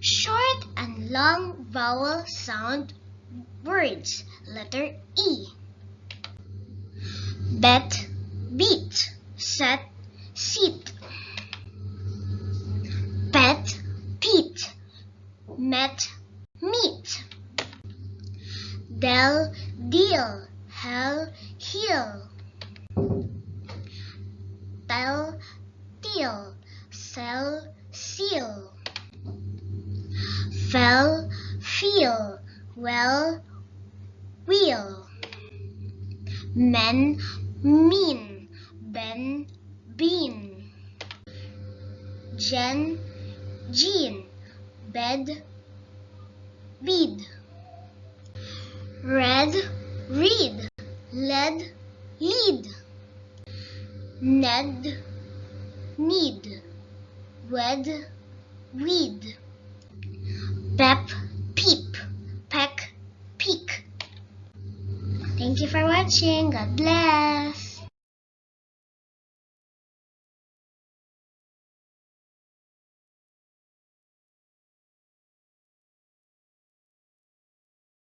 Short and long vowel sound words. Letter E. Bet, beat. Set, seat. Pet, Pete. Met, meet. Del, deal. Hell, heel. Tell, teal. Sell, seal. Fell, feel. Well, wheel. Men, mean. Ben, bean. Jen, Jean. Bed, bead. Red, read. Led, lead. Ned, need. Wed, weed. Pep, peep. Peck, peak. Thank you for watching. God bless.